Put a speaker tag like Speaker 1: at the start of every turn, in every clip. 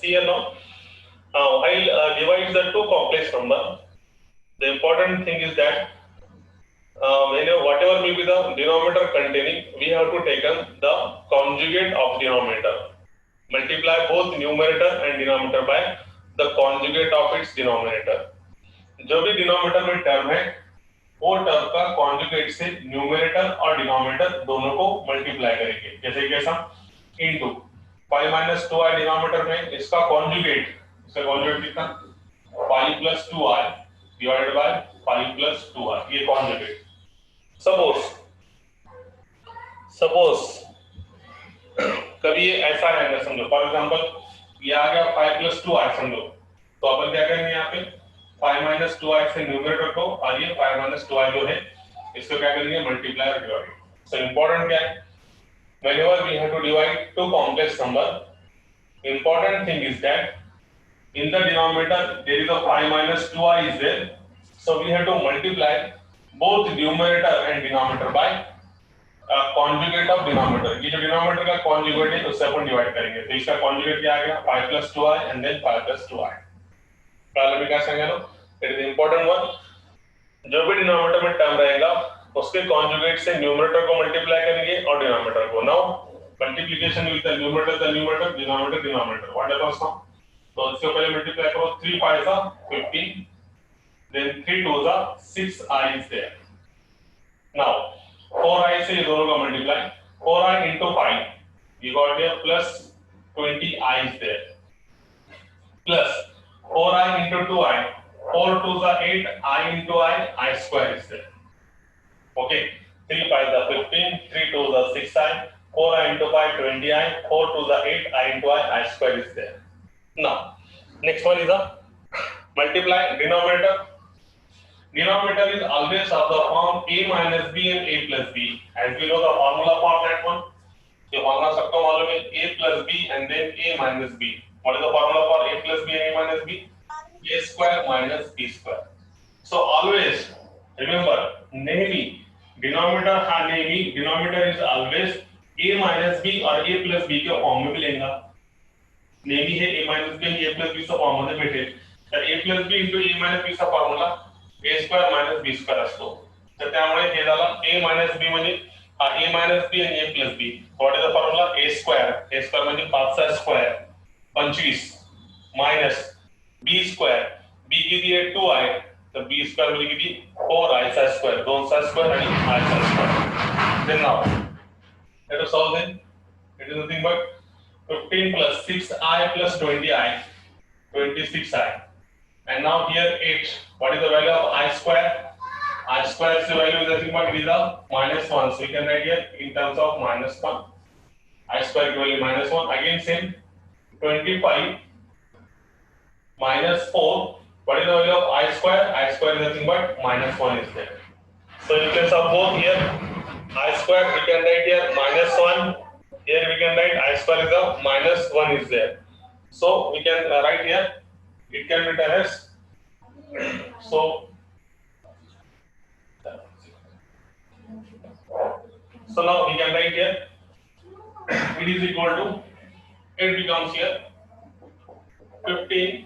Speaker 1: see here now. I'll divide the two complex number. The important thing is that whatever will be the denominator containing, we have to take the conjugate of denominator. Multiply both numerator and denominator by the conjugate of its denominator. जो भी denominator में term है, वो term का conjugate से numerator और denominator दोनों को multiply करेंगे. जैसे कैसा? Into 5 minus 2i denominator में इसका conjugate कितना? 5 plus 2i divided by 5 plus 2i. ये conjugate. Suppose कभी ये ऐसा रहेगा, समझो फॉर एग्जांपल ये आ गया 5 plus 2i समझो, तो अपन क्या करेंगे यहाँ पे 5 minus 2i से न्यूमरेटर को और ये 5 minus 2i जो है इसको क्या करेंगे मल्टीप्लाई और डिवाइड. सो इंपॉर्टेंट क्या है, whenever we have to divide two complex number, important thing is that in the denominator there is a 5 minus 2i is there, so we have to multiply both numerator and denominator by conjugate of denominator. ये जो denominator का conjugate है उससे अपन divide करेंगे. तो इसका conjugate क्या आ गया 5 plus 2i and then 5 plus 2i. पहले भी क्या समझा लो, it is important one. जो भी denominator में term रहेगा उसके conjugate से numerator को multiply करेंगे और denominator को. Now multiplication with the numerator, denominator. What happens now? तो इससे पहले multiply करो 3 5 15. Then 3 2s are 6i is there. Now 4i से ये दोनों का multiply, 4i into 5, you got here plus 20i is there. Plus 4i into 2i, 4 2s are 8, I into I square is there. Okay, 3 5s are 15, 3 2s are 6i, 4i into 5 20i, 4 2s are 8, I into I square is there. Now next one is a multiply denominator. Denominator is always of the form a minus b and a plus b. As we know the formula for that one. The formula सबको मालूम है a plus b and then a minus b. What is the formula for a plus b and a minus b? A square minus b square. So always remember नेहमी denominator is always a minus b और a plus b के form में मिलेगा. नेहमी है a minus b and a plus b चा form मध्ये भेटेल. तर a plus b into a minus b चा formula a square minus b square असतो. तर त्यामुळे हे झाला a minus b म्हणजे a minus b आणि a plus b. What is the formula? a square म्हणजे 5 चा square 25 minus b square, b किती आहे 2i, तर b square म्हणजे किती 4i चा स्क्वेअर, 2 चा स्क्वेअर आणि i चा square. Then now let us solve it. It is nothing but 15 plus 6i plus 20i, 26i. And now here 8. What is the value of I square? I square value is nothing but it is a -1. So we can write here in terms of -1. I square value -1. Again same 25 minus 4. What is the value of I square? I square is nothing but -1 is there. So you can sum both here. I square we can write here -1. Here we can write I square is a -1 is there. So we can write here. It can be written as so now we can write here it is equal to, it becomes here 15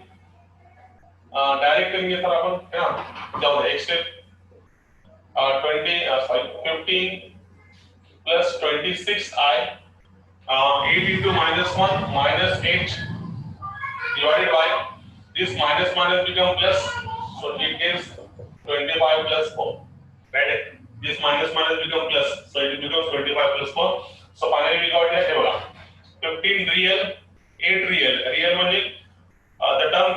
Speaker 1: direct करेंगे sir अपन है ना, जाओ एक step 15 plus 26i 8 into -1 minus 8 divided by this minus become plus, so it gives 25 plus 4. Right? This minus become plus, so it becomes 25 plus 4. So finally we got here बोला 15 real, 8 real. Real म्हणजे the term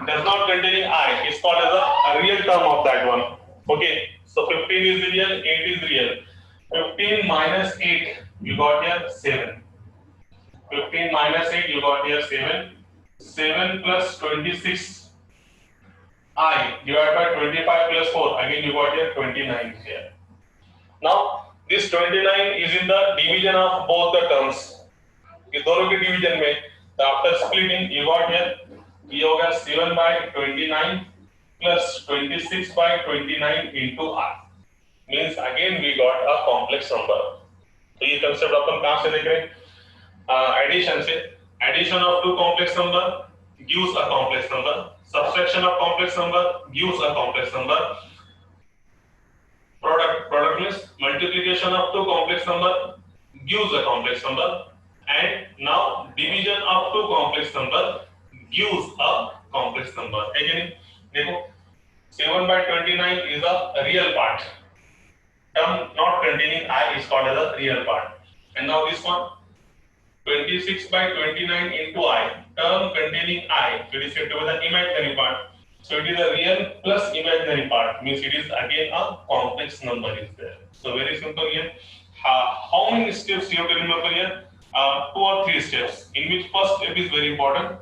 Speaker 1: does not containing I is called as a real term of that one. Okay, so 15 is real, 8 is real. 15 minus 8 you got here 7. 15 minus 8 you got here 7. 7 plus 26 I divided by 25 plus 4. Again you got here 29 here. Now this 29 is in the division of both the terms. ये दोनों के division में, after splitting you got here ये होगा 7 by 29 plus 26 by 29 into I. Means again we got a complex number. तो ये concept अपन कहाँ से देख रहे हैं? Addition से. Addition of two complex number gives a complex number. Subtraction of complex number gives a complex number. Product means multiplication of two complex number gives a complex number. And now division of two complex number gives a complex number. Again, देखो 7/29 is a real part. Term not containing I is called as a real part. And now this one 26/29 into I, term containing I, so it is said to be the imaginary part. So it is a real plus imaginary part, means it is again a complex number is there. So very simple here. How many steps you have to remember here? 2 or 3 steps, in which first step is very important.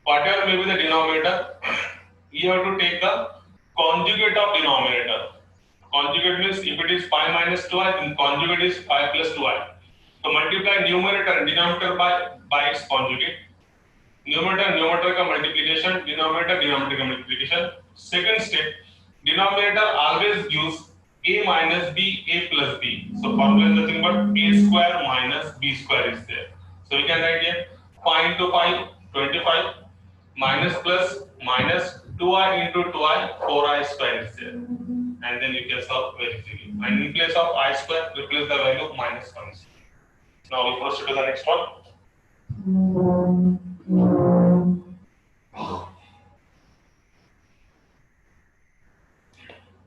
Speaker 1: Whatever may be the denominator, you have to take the conjugate of denominator. Conjugate means if it is 5 minus 2i, then conjugate is 5 plus 2i. So multiply numerator and denominator by its conjugate. Numerator का multiplication, denominator का multiplication. Second step, denominator always gives a minus b, a plus b. So formula is nothing but a square minus b square is there. So we can write here 5 into 5, 25, minus plus minus 2i into 2i, 4i square is there. And then you can solve very easily. And in place of I square, replace the value of minus 1. Now we proceed to the next one.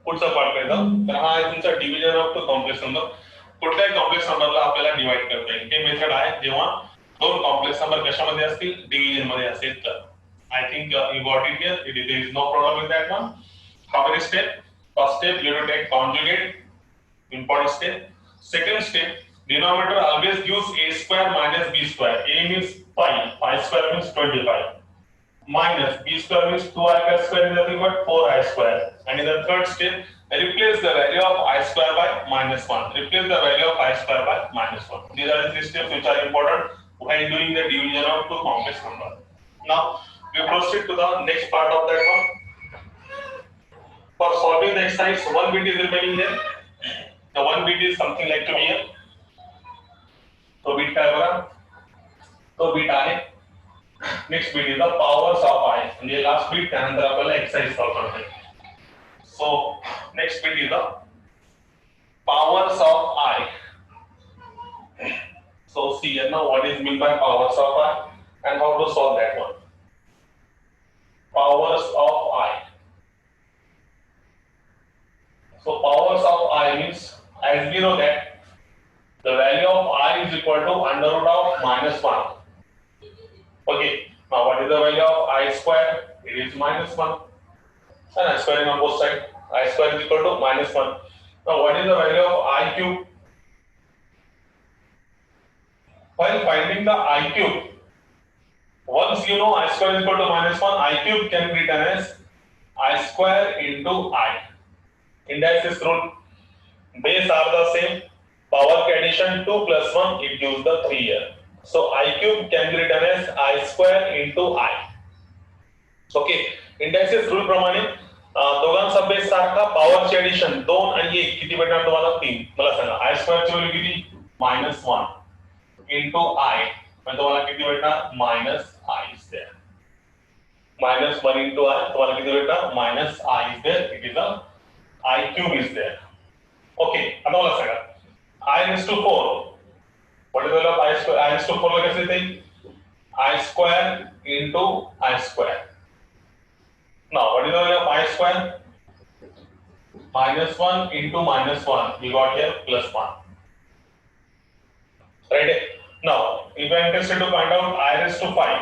Speaker 1: पुढचा part काय तर हा आहे तुमचा division of two complex number. कुठल्याही complex नंबरला आपल्याला divide करता येईल. हे मेथड आहे जेव्हा दोन कॉम्प्लेक्स नंबर कशामध्ये असतील, डिव्हिजन मध्ये असेल तर. I think you got it here. There is no problem with that one. How many steps? First step, you have to take conjugate. Important step. Second step, denominator always gives a square minus b square. A means 5. 5 square means 25. Minus b square means 2i plus square is nothing but 4i square. And in the third step, replace the value of I square by minus 1. Replace the value of I square by minus 1. These are the 3 steps which are important while doing the division of two complex numbers. Now, we proceed to the next part of that one. For solving the exercise, one bit is remaining here. The one bit is something like to be here. So bit काय बघा, तो bit आहे. Next bit is the powers of I. म्हणजे last bit त्यानंतर आपल्याला exercise solve करता येईल. So next bit is the powers of I. So see here now what is meant by powers of I and how to solve that one. Powers of I. So powers of I means, as we know that the value of I is equal to under root of minus 1. Okay, now what is the value of I square? It is minus 1. And I squaring on both sides. I square is equal to minus 1. Now what is the value of I cube? While finding the I cube, once you know I square is equal to minus 1, I cube can be written as I square into I. Indices rule, base are the same, power addition 2 plus 1 it gives the 3 here. So I cube can be written as I square into I. Okay, indices rule प्रमाणे दोघांचा base सारखा, पॉवरची addition 2 आणि 1 किती भेटणार तुम्हाला 3. मला सांगा I square ची व्हॅल्यू किती -1 into I म्हणजे तुम्हाला किती भेटणार -I is there. -1 into I तुम्हाला किती भेटणार -I is there. It is a I cube is there. Okay, आता मला सांगा I raised to 4. What is the value of I square? I raised to 4 ला कैसे थे? I square into I square. Now, what is the value of I square? -1 into -1. We got here +1. Right? Now, if I am interested to find out I raised to 5.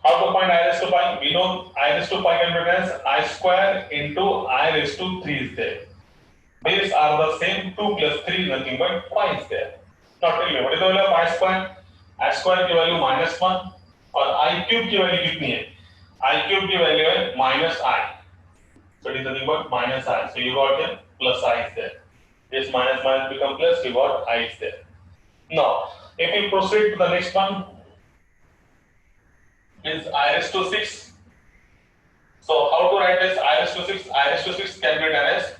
Speaker 1: How to find I raised to 5? We know I raised to 5 can be written as I square into I raised to 3 is there. Base are the same, 2 plus 3 nothing but 5 is there. Now tell me, what is the value of I square? I square की value -1 और I cube की value कितनी है? I cube की value है -I. So it is nothing but -I. So you got here plus I is there. This minus become plus, you got I is there. Now, if we proceed to the next one, is I raised to 6. So how to write this I raised to 6? I raised to 6 can be written as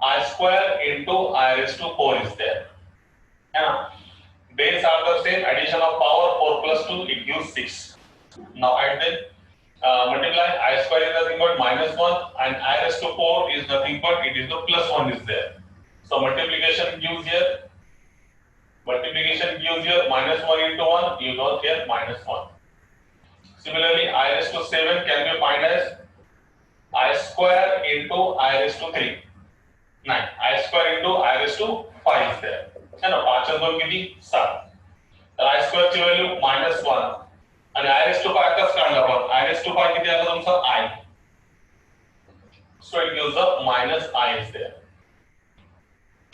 Speaker 1: I square into I raised to 4 is there. base are the same, addition of power 4 plus 2 it gives 6. Now add them, multiply. I square is nothing but minus 1 and I raised to 4 is nothing but it is the plus 1 is there. So multiplication gives here minus 1 into 1, you got here minus 1. Similarly, I raised to 7 can be defined as I square into I raised to 3. 9. I square into I raised to 5 is there. है ना, 5 and 2 किती 7. तर I square ची value -1 आणि I raised to 5 कसं काढलं आपण? I raised to 5 किती आलं तुमचं I. So it gives a minus I is there.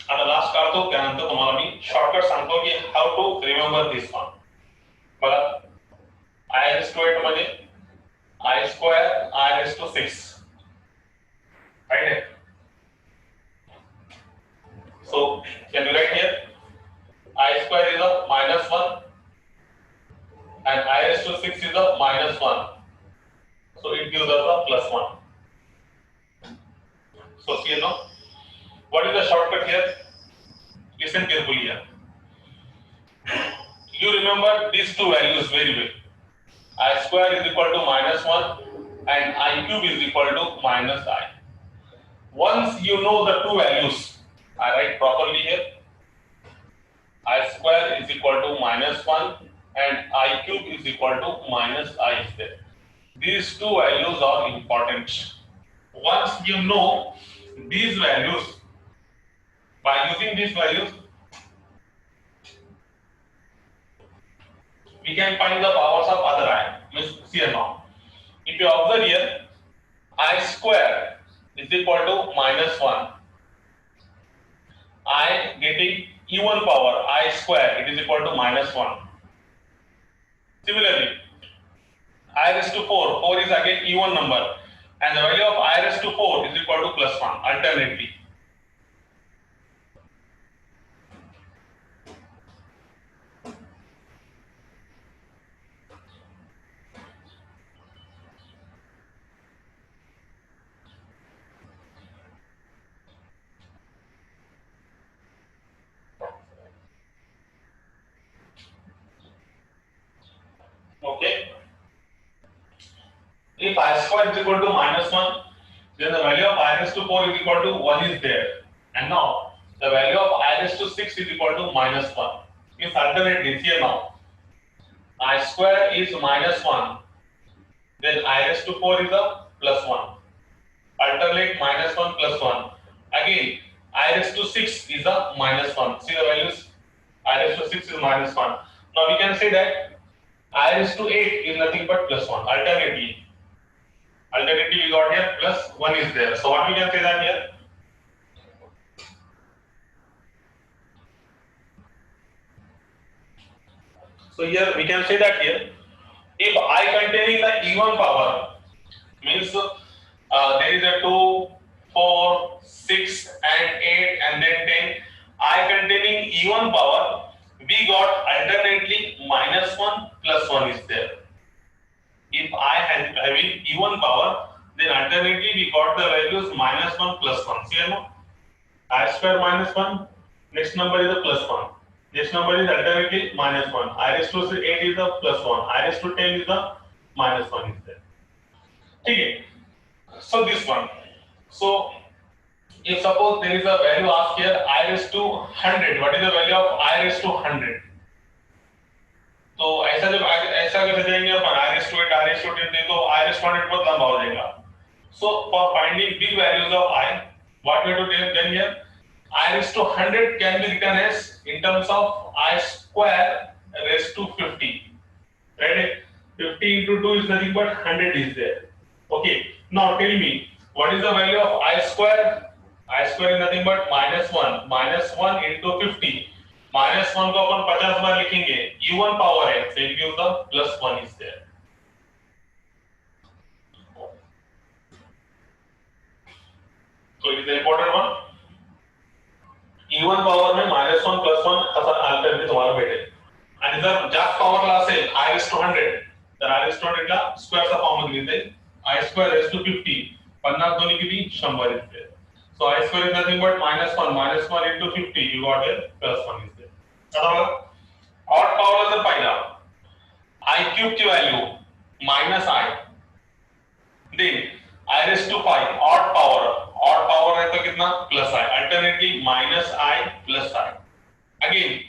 Speaker 1: आता लास्ट काढतो त्यानंतर तुम्हाला मी शॉर्टकट सांगतो की how to remember this one. बघा I raised to 8 मध्ये I square I raised to 6. Right? So can you write here? I square is a -1 and I raised to 6 is a -1. So it gives us a +1. So see now, what is the shortcut here? Listen carefully here. You remember these two values very well. I square is equal to -1 and I cube is equal to -I. Once you know the two values, I write properly here. I square is equal to -1 and I cube is equal to -I is there. These two values are important. Once you know these values, by using these values, we can find the powers of other I. Let's see now. If you observe here, I square is equal to -1. I getting even power I square, it is equal to -1. Similarly, I raised to 4, 4 is again even number, and the value of I raised to 4 is equal to +1 alternately. Okay. If I square is equal to -1, then the value of I raised to 4 is equal to 1 is there. And now the value of I raised to 6 is equal to -1. If alternate this here now, I square is -1, then I raised to 4 is a +1. Alternate -1 +1. Again, I raised to 6 is a -1. See the values? I raised to 6 is -1. Now we can say that I raised to 8 is nothing but +1. Alternatively we got here +1 is there. So what we can say that here? So here we can say that here, if I containing the even power means there is a 2, 4, 6 and 8 and then 10. I containing even power, we got alternately -1 +1 is there. If I having even power, then alternately we got the values -1 +1. See now, I square -1, next number is a +1. This number is alternately -1. I raised to 8 is the +1. I raised to 10 is the -1 is there. Okay. So this one. So if suppose there is a value asked here I raised to 100, what is the value of I raised to 100? तो ऐसा जब ऐसा कैसे जाएंगे अपन I raised to 8, I raised to 10 तो I raised to 100 बहुत लंबा हो जाएगा. So for finding big values of I, what we have to take then here, I raised to 100 can be written as in terms of I square raised to 50. Right? 50 into 2 is nothing but 100 is there. Okay. Now tell me, what is the value of I square? I square is nothing but -1. -1 into 50. -1 को अपन 50 बार लिखेंगे. Even power है, so it gives the +1 is there. So it is the important one. Even power में -1 +1 असा alternative तुम्हाला भेटेल. आणि जर जास्त पॉवरला असेल I raised to 100, तर I raised to 100 ला स्क्वेअरचा फॉर्म मध्ये लिहिते. I square raised to 50. 50 दोन्ही किती 100 येते. So I square is nothing but -1 into 50. You got here +1 is there. आता ऑड पॉवरला जर पाहिलं I cube ची value minus i then I raised to 5 odd power है तो कितना plus i alternately minus i plus i again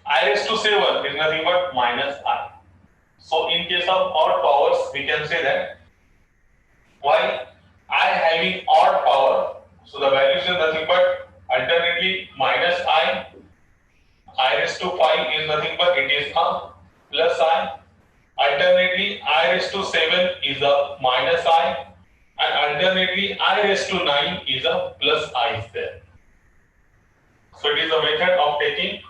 Speaker 1: I raised to 7 is nothing but minus I. So in case of odd powers we can say that while I having odd power, so the value is nothing but alternately minus I raised to 5 is nothing but it is a plus I, alternately I raised to 7 is a minus I, and alternately I raised to 9 is a plus I is there. So it is a method of taking,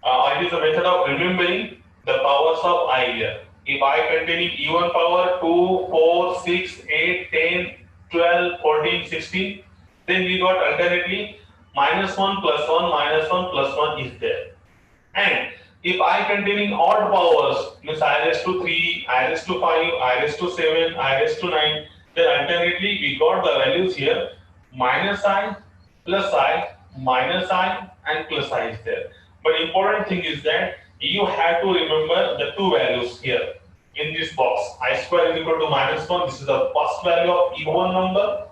Speaker 1: it is a method of remembering the powers of I here. If I containing even power 2, 4, 6, 8, 10, 12, 14, 16, then we got alternately minus 1 plus 1 minus 1 plus 1 is there. And if I containing odd powers, means I raised to 3, I raised to 5, I raised to 7, I raised to 9, then alternately we got the values here minus I, plus I, minus I and plus I is there. But important thing is that you have to remember the two values here in this box. I square is equal to minus 1, this is the first value of even number,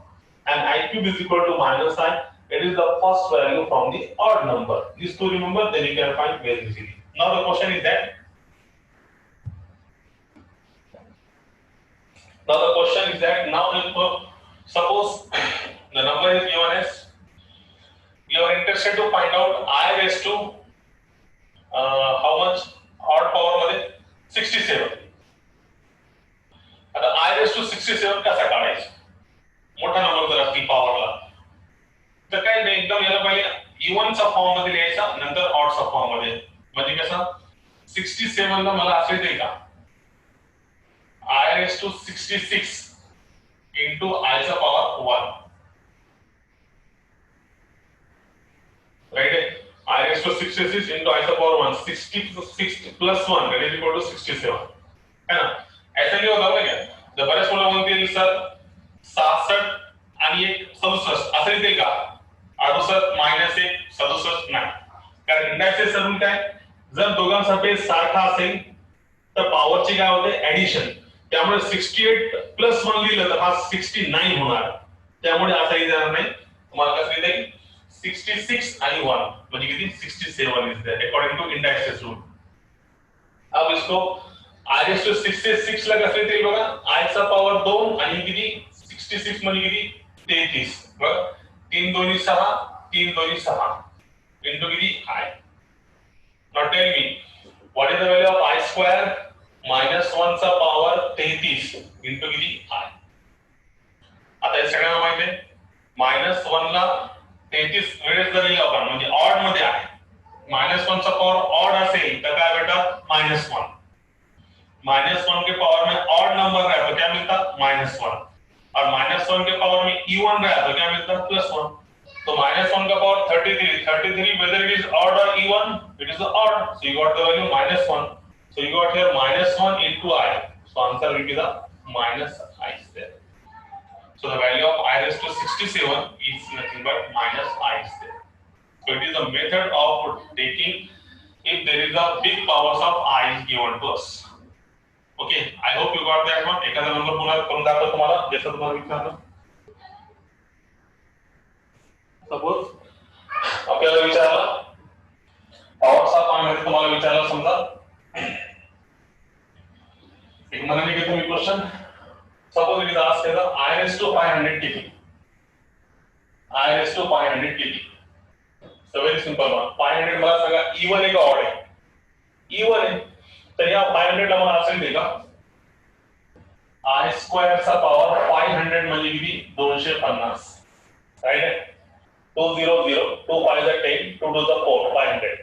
Speaker 1: and I cube is equal to minus I, it is the first value from the odd number. These two remember, then you can find very easily. Now the question is that now if suppose the number is given as, you are interested to find out I raised to how much odd power मध्ये 67. आता I raised to 67 कसा काढायचा मोठा number जर असली पॉवरला तर काय नाही एकदम याला पहिले इवन चा फॉर्म मध्ये लिहायचा नंतर ऑड चा फॉर्म मध्ये म्हणजे कसं 67 ला मला असे येते का I raised to 66 into I चा power 1 right I raised to 66 into I चा power 1 60 plus 1 that is equal to 67 है ना ऐसा नहीं होता क्या जब बरेच मुलं म्हणतील सर 66 आणि एक 67 असं येते का 68 मायनस 1 67 नाही कारण इंडेक्सेस सरून काय जर दोघांसाठी सारखा असेल तर पॉवरची काय होते ऍडिशन त्यामुळे 68 प्लस 1 लिहिलं तर हा 69 होणार त्यामुळे असं येणार नाही तुम्हाला कसं येते 66 and 1 म्हणजे किती 67 is there according to indices rule. अब इसको I raised to 66 ला कसं येते बघा I चा पॉवर 2 आणि किती 66 म्हणजे किती 33 बघा 3 2 6 3 2 6 into किती I. Now tell me what is the value of I square minus 1 चा पॉवर 33 into किती I. आता हे सगळ्यांना माहिती आहे -1 ला 33 वेळेस जर लिहिलं आपण म्हणजे ऑड मध्ये आहे -1 चा पावर ऑड असेल तर काय बेटा -1 -1 के पावर में ऑड नंबर रहा तो क्या मिलता -1 और -1 के पावर में इवन रहा तो क्या मिलता +1 तो -1 का power 33 whether it is odd or even it is odd so you got the value -1 so you got here -1 into I so answer will be the -I is there. So the value of I raised to 67 is nothing but -I is there. So it is a method of taking if there is a big powers of I is given to us. Okay, I hope you got that one. एखादा number पुन्हा करून दाखव तुम्हाला जसं तुम्हाला विचारलं. Suppose आपल्याला विचारलं powers of I मध्ये तुम्हाला विचारलं समजा एक मनाने घेतो मी question. Suppose it is asked as I raised to 500 TP. I raised to 500 TP. So very simple one. 500 मला सांगा even आहे का odd आहे? Even आहे. तर या 500 ला मला असेल देगा I square चा पॉवर 500 म्हणजे किती 250. राइट आहे? 200 2 5 is 10 2 to the 4 500.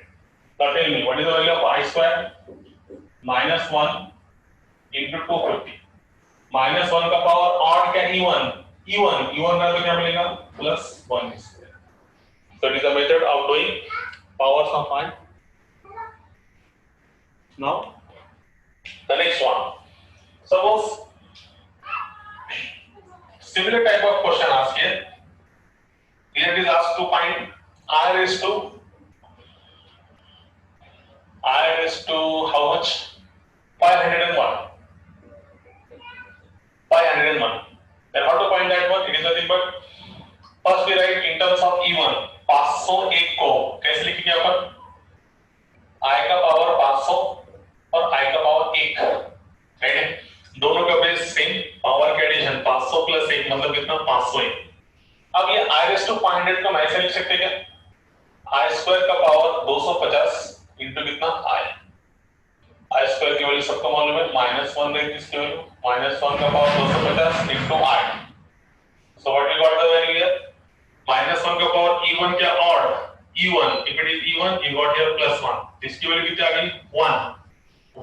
Speaker 1: Now tell me what is the value of I square -1 into 250. -1 का पावर ऑड क्या इवन रहा तो क्या मिलेगा +1 is there. So it is a method of doing powers of I. Now the next one. Suppose similar type of question asked here. Here it is asked to find I raised to वही। अब ये i raise to 500 को हम ऐसे लिख सकते क्या, i square का पावर 250 इंटू कितना i स्क्वायर की वैल्यू सबको मालूम है -1 रहेगी, इसकी वैल्यू -1 का power 250 into i। So what we got the value here, -1 का पावर e1 क्या odd e1, if it is e1 you got here +1, इसकी वैल्यू कितनी आ गई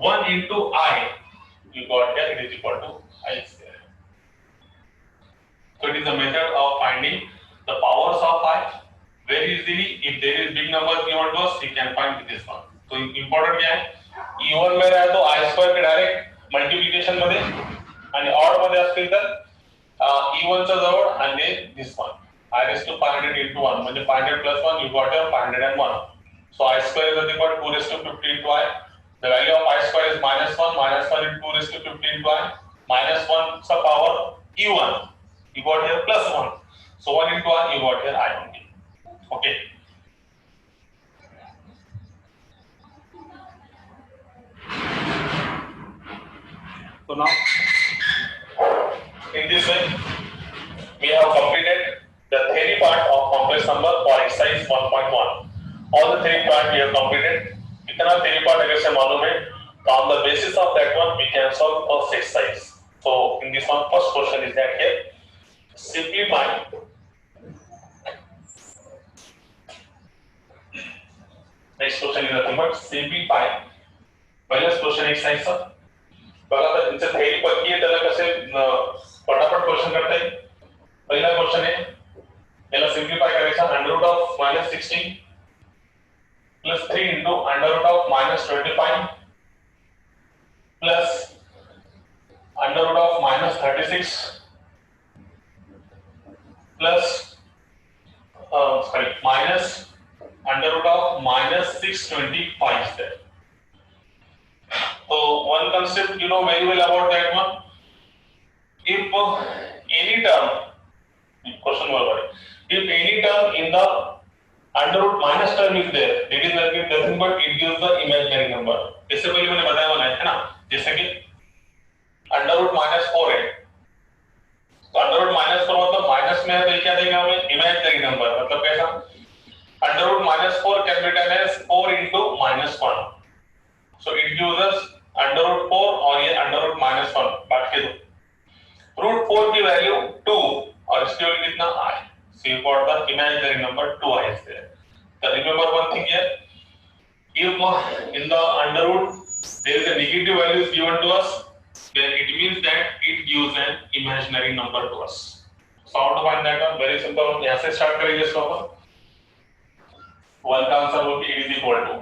Speaker 1: 1 into I, you got here it is equal to I square. So it is a method of finding the powers of I very easily. If there is big number given to us, we can find this one. तो important क्या है, e1 में रहा तो I square के direct multiplication मध्ये आणि odd मध्ये असतील तर e1 चा जवळ आणि this one I raised to 500 into 1 म्हणजे 500 plus 1 you got here 501. So I square is nothing but 2 raised to 50 into I. The value of I square is -1, -1 into 2 raised to 50 into I. -1 चा power e1 you got here +1. So 1 into I you got here I only. Okay. So now in this way we have completed the theory part of complex number for exercise 1.1. All the theory part we have completed. इतना theory part अगर से मालूम है तो on the basis of that one we can solve first exercise. So in this one first question is that here simplify next question is nothing but simplify पहिलाच question exercise चा बघा आता तुमचं थेरी पक्की आहे त्याला कसे पटापट क्वेश्चन करता येईल। पहिला क्वेश्चन आहे याला सिम्प्लिफाय करायचा √(-16) plus 3 into √(-25) plus √(-36) plus minus √(-625) is there. So one concept you know very well about that one. If any term, question number, if any term in the under root minus term is there, it is nothing but it gives the imaginary number. इससे पहले मैंने बताया वाला है ना, जैसे कि under root -4 है, तो under root -4 मतलब माइनस में है तो क्या देगा हमें imaginary number, मतलब कैसा under root -4 can be written as 4 into -1. So it gives us under root 4 और ये under root -1 बांट के दो। root 4 की वैल्यू 2 और इसकी वैल्यू कितना I. So you got the imaginary number 2I is there. So remember one thing here. If in the under root there is a negative value is given to us, then it means that it gives an imaginary number to us. So how to find that one? Very simple. यहाँ से start करेंगे इसको अपन। One का answer होगी it is equal to.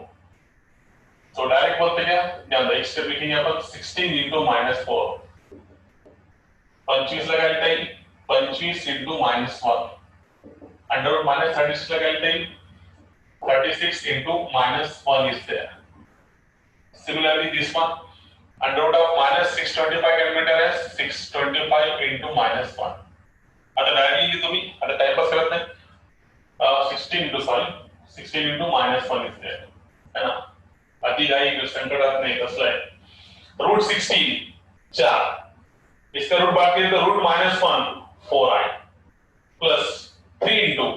Speaker 1: So direct बोलते क्या? ध्यान दो एक स्टेप लिखेंगे अपन 16 into -4. 25 लगाएंगे टाइम 25 into -1. Under root -36 लगाएंगे time 36 into -1 is there. Similarly this one under root of -625 can be written as 625 into -1. आता डायरेक्टली लिहितो तुम्ही आता टाइमपास करत नाही 16 into -1 is there है ना। अति घाई संकटात नहीं कसला है √16 4 इसका रूट बात करें तो √-1 4i प्लस 3 into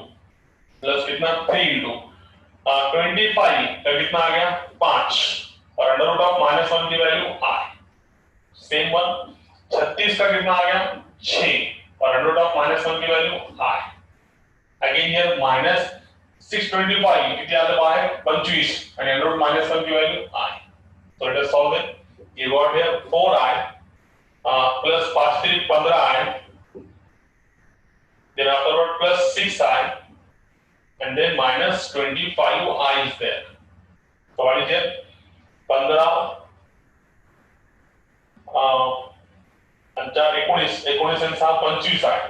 Speaker 1: प्लस कितना 3 into 25 का कितना आ गया 5 और अंडर रूट ऑफ -1 की वैल्यू i। सेम वन 36 का कितना आ गया 6 और अंडर रूट ऑफ -1 की वैल्यू i। अगेन हियर -625 किती आलं बाहेर 25 आणि अंडर रूट -1 की value i। So let us solve it. You got here 4i plus 5 3 15i, then afterward plus 6i and then minus 25i is there. So what is here 15 4 19 19 and 6 25i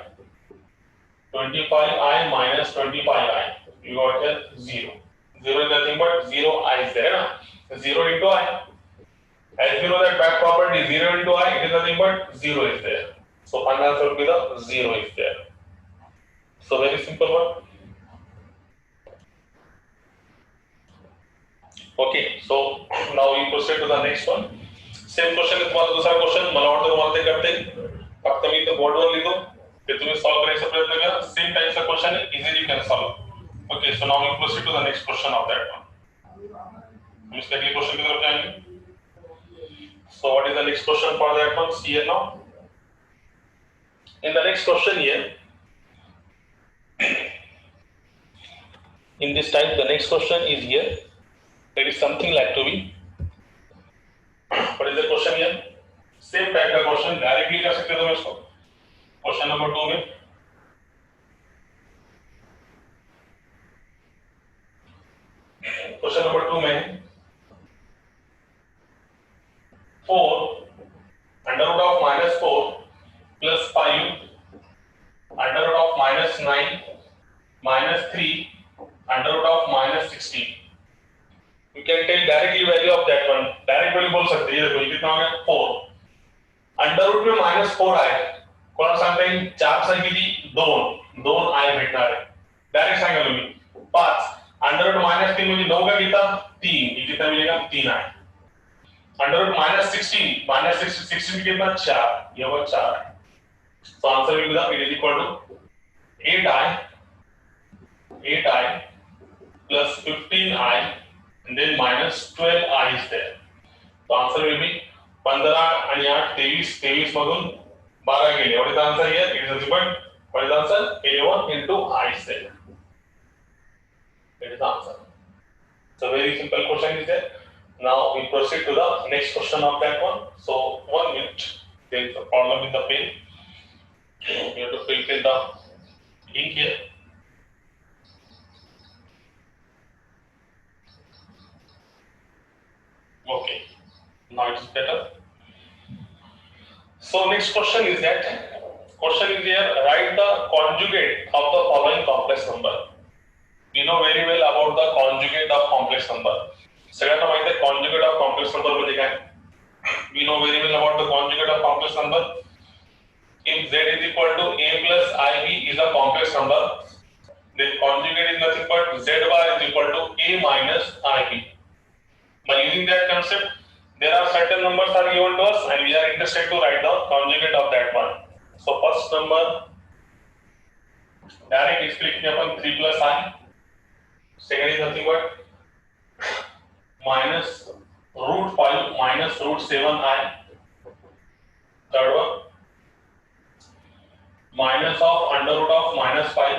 Speaker 1: 25i minus 25i you got here 0 0 is nothing but 0i is there na? 0 into I. As you know that back property 0 into I, it is nothing but 0 is there. So final answer will be the 0 is there. So very simple one. Okay, so now we proceed to the next one. Same question is तुम्हाला दूसरा question मला वाटतं तुम्हाला ते करते फक्त मी इथे board वर लिहितो ते तुम्ही सॉल्व करायचा प्रयत्न करा. सेम टाइपचा क्वेश्चन आहे, easily you can solve. Okay, so now we proceed to the next question of that one. हम इसके अगले क्वेश्चन की तरफ जाएंगे. So what is the next question for that one? See here now. In the next question here, in this type, the next question is here. There is something like to be. What is the question here? Same type का question directly कर सकते हो तुम इसको. Question number 2 में. Question number 2 में 4 under root of minus 4 plus 5 under root of minus 9 minus 3 under root of minus 16. You can take directly value of that one. Direct value बोल सकते हैं. ये कितना हो गया 4. अंडर रूट में -4 आए. कोणाला सांगता येईल 4 चा किती 2 आय भेटणार आहे. डायरेक्ट सांगा तुम्ही 5 अंडर रूट -3 म्हणजे 9 का कितना 3. ये कितना मिलेगा 3 आय. अंडर रूट -16 कितना 4. ये वो 4. तो answer will be the it is equal to 8i plus 15i and then minus 12i is there. So answer will be 15 and 8 23 मधून 12 गेले. What is the answer here? It is equal. What is the answer? 11 into I is there. That is the answer. So very simple question is there. Now we proceed to the next question of that one. So 1 minute. There is a problem with the pen. You have to fill the ink here. Okay, now it is better. So next question is that here, write the conjugate of the following complex number. We know very well about the conjugate of complex number. सगळ्यांना माहित आहे conjugate of complex number म्हणजे काय? We know very well about the conjugate of complex number. If z is equal to a plus ib is a complex number, then conjugate is nothing but z bar is equal to a minus ib. By using that concept, there are certain numbers are given to us and we are interested to write the conjugate of that one. So first number, direct explain upon 3 plus I. Second is nothing but minus root 5 minus root 7i. Third one, minus of under root of minus 5.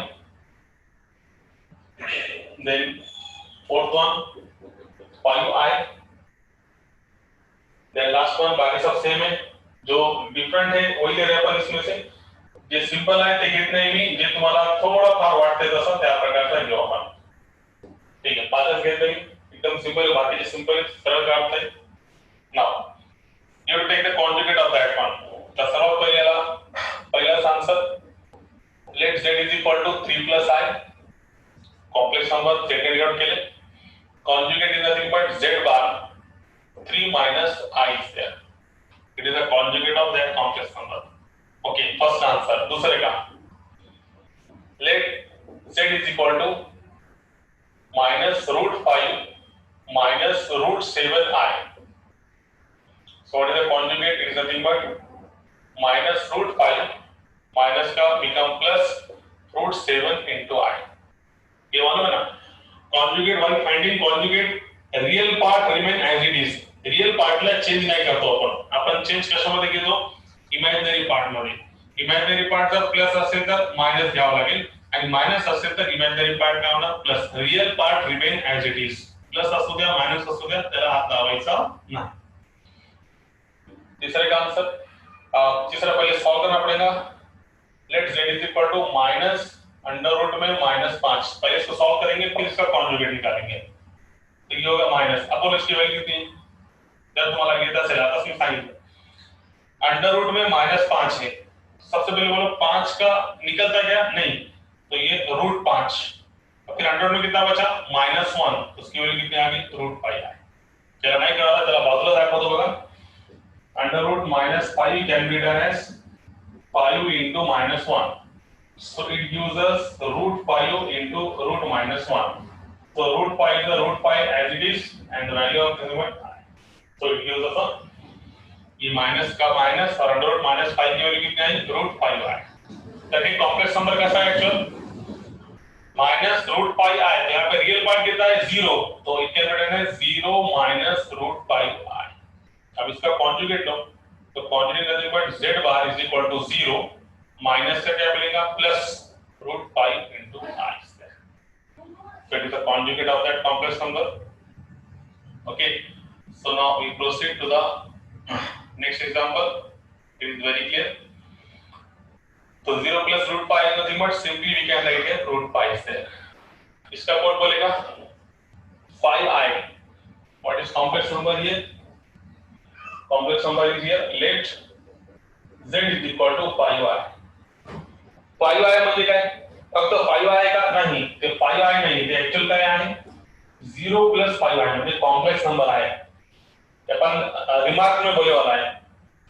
Speaker 1: Then fourth one, 5i. Then last one बाकी सब same है. जो different है वही ले रहे अपन इसमें से. जे सिंपल आहे ते घेत नाही मी. जे तुम्हाला थोडा फार वाटते तसं त्या प्रकारचा घेऊ आपण. ठीक आहे, पाचच घेतले मी. एकदम सिंपल, बाकीचे सिंपल सरळ काढता येईल. Now you will take the conjugate of that one. तर सर्वात पहिलाच answer, let z is equal to 3 plus i. Complex number z ने डिनोट केले. Conjugate is nothing but z bar 3 minus I is there. It is a conjugate of that complex number. Okay, first answer. दूसरे का, let z is equal to minus root 5 minus root 7i. So what is the conjugate? It is nothing but minus root 5 minus का become plus root 7 into i. ये मालूम है ना? Conjugate one finding conjugate, real part remain as it is. Real part ला change नाही करतो आपण change कशामध्ये घेतो? इमॅजिनरी पार्ट मध्ये. इमॅजिनरी पार्ट जर प्लस असेल तर मायनस घ्यावा लागेल आणि मायनस असेल तर इमॅजिनरी पार्ट काय होणार plus. Real part remain as it is. Plus असू द्या मायनस असू द्या त्याला हात लावायचा नाही. तीसरे का आंसर, तीसरा पहले सॉल्व करना पड़ेगा. Let z is equal to minus under root में -5. पहले इसको सॉल्व करेंगे फिर इसका कॉन्जुगेट निकालेंगे. तो ये होगा माइनस. अपन इसकी वैल्यू कितनी जब तुम्हारा घेता चला था उसमें फाइनल अंडर रूट में -5 है. सबसे पहले बोलो 5 का निकलता क्या नहीं, तो ये रूट 5. और फिर अंडर रूट में कितना बचा -1. उसकी वैल्यू कितनी आ गई रूट 5 है. चला नहीं करा था, चला बाजूला दाखवतो बघा. Under root -5 can be done as 5 into -1. So it gives us root 5 into root -1. So root 5 is the root 5 as it is and the value of this one. So it gives us a ये minus का minus और under root -5 की value कितनी आई root 5 है. देखिए complex number कैसा है actual minus root pi आई, यहाँ पे रियल पार्ट कितना है 0, तो इक्वल है 0 माइनस रूट पाई आई। अब इसका कॉन्जुगेट लो, तो कॉन्जुगेट करने पर z bar is equal to 0 minus से क्या मिलेगा plus root pi into i square. So it is the conjugate of that complex number. Okay, so now we proceed to the next example. It is very clear. So 0 plus root pi is nothing but simply we can write here root pi is there. इसका code बोलेगा 5i. What is complex number here? Complex number is here. Let z is equal to 5i. 5i म्हणजे काय? फक्त 5i का नाही, ते 5i नाही, ते ऍक्च्युअल काय आहे 0 plus 5i म्हणजे कॉम्प्लेक्स नंबर आहे. अपन रिमार्क में बोले वाला है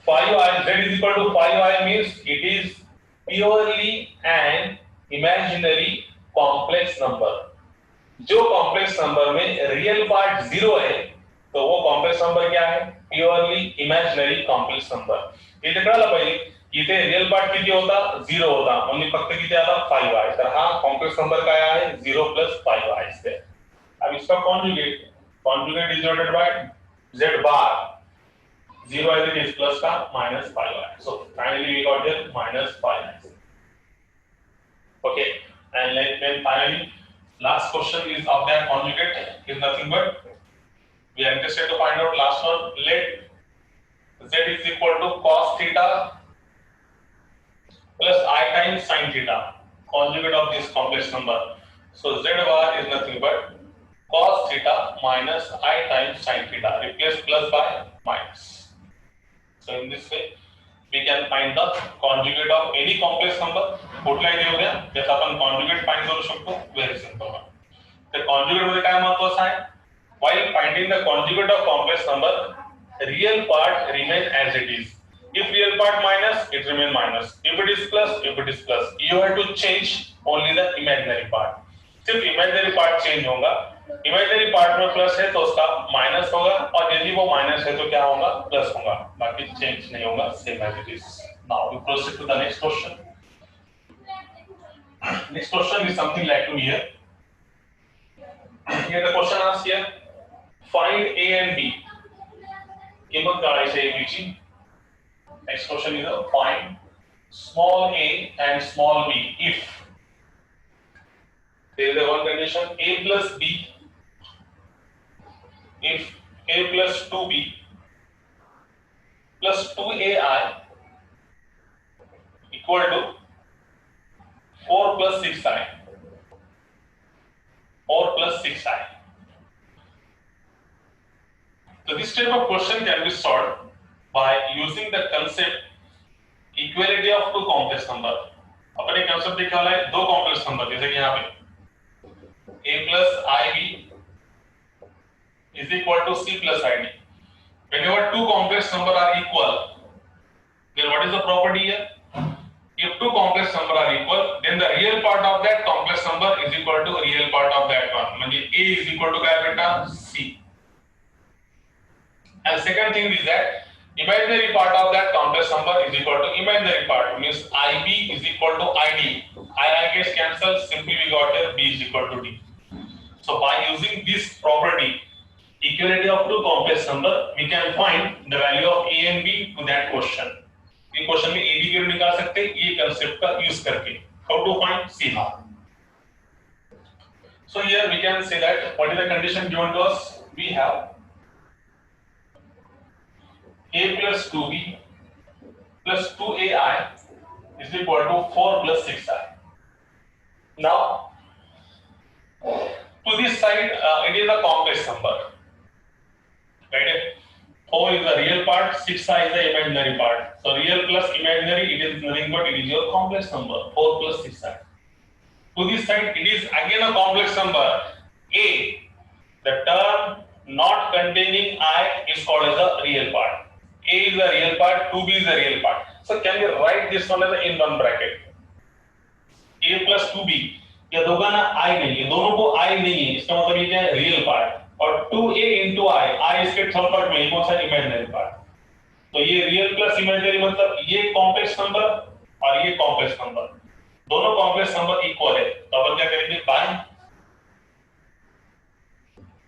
Speaker 1: 5i z is equal to 5i means it is purely an imaginary complex number. जो कॉम्प्लेक्स नंबर में रियल पार्ट 0 है तो वो कॉम्प्लेक्स नंबर क्या है प्योरली इमॅजिनरी कॉम्प्लेक्स नंबर. इथे कळलं पाहिजे इथे रियल पार्ट किती होता 0 होता म्हणजे फक्त किती आला 5i. तर हा कॉम्प्लेक्स नंबर काय आहे 0 plus 5i आहे. अब इसका conjugate is denoted by z bar 0 as it is plus का minus 5i. So finally we got here minus 5i. Okay, and then finally last question is of that conjugate is nothing but we are interested to find out last one. Let z is equal to cos theta plus I times sin theta, conjugate of this complex number. So z bar is nothing but cos theta minus I times sin theta, replace plus by minus. So in this way we can find the conjugate of any complex number. कुठलाही देऊ द्या त्याचा आपण conjugate find करू शकतो. Very simple. तर conjugate मध्ये काय महत्त्वाचं आहे while finding the conjugate of complex number real part remain as it is. If real part minus it remain minus, if it is plus you have to change only the imaginary part. सिर्फ imaginary part change होगा, imaginary part में plus है तो उसका minus होगा और यदि वो माइनस है तो क्या होगा प्लस होगा, बाकी चेंज नहीं होगा, same as it is. Now we proceed to the next question. Next question is something like to here. Here the question asks here find a and b. कीमत काढायची आहे b ची. Next question is find small a and small b if there is a one condition a plus b, if a plus 2b plus 2ai equal to 4 plus 6i, 4 plus 6i. So this type of question can be solved by using the concept equality of two complex number. अपन एक concept देखा है दो complex number जैसे कि यहाँ पे a plus ib is equal to c plus id. Whenever two complex number are equal, then what is the property here? If two complex number are equal, then the real part of that complex number is equal to real part of that one. म्हणजे a is equal to क्या बेटा c. And second thing is that imaginary part of that complex number is equal to imaginary part, means ib is equal to id. I gets cancelled, simply we got here b is equal to d. So by using this property, equality of two complex number, we can find the value of a and b to that question. In question में a b की निकाल सकते हैं ये concept का use करके. How to find? See how. So here we can say that what is the condition given to us? We have a plus 2b plus 2ai is equal to 4 plus 6i. Now to this side it is a complex number, right? 4 is the real part, 6i is the imaginary part. So real plus imaginary, it is nothing but it is your complex number 4 plus 6i. To this side it is again a complex number a. The term not containing I is called as the real part. A is the real part, 2b is the real part. So can we write this one as in one bracket? A plus 2b, ये दोगुना I नहीं, ये दोनों को I नहीं है, इसका मतलब ये क्या है real part. और 2a into I इसके थर्ड पार्ट में कौन सा इमेजिनरी पार्ट. तो ये रियल प्लस इमेजिनरी मतलब ये कॉम्प्लेक्स नंबर और ये कॉम्प्लेक्स नंबर. दोनों कॉम्प्लेक्स नंबर इक्वल है तो अपन क्या करेंगे, बाय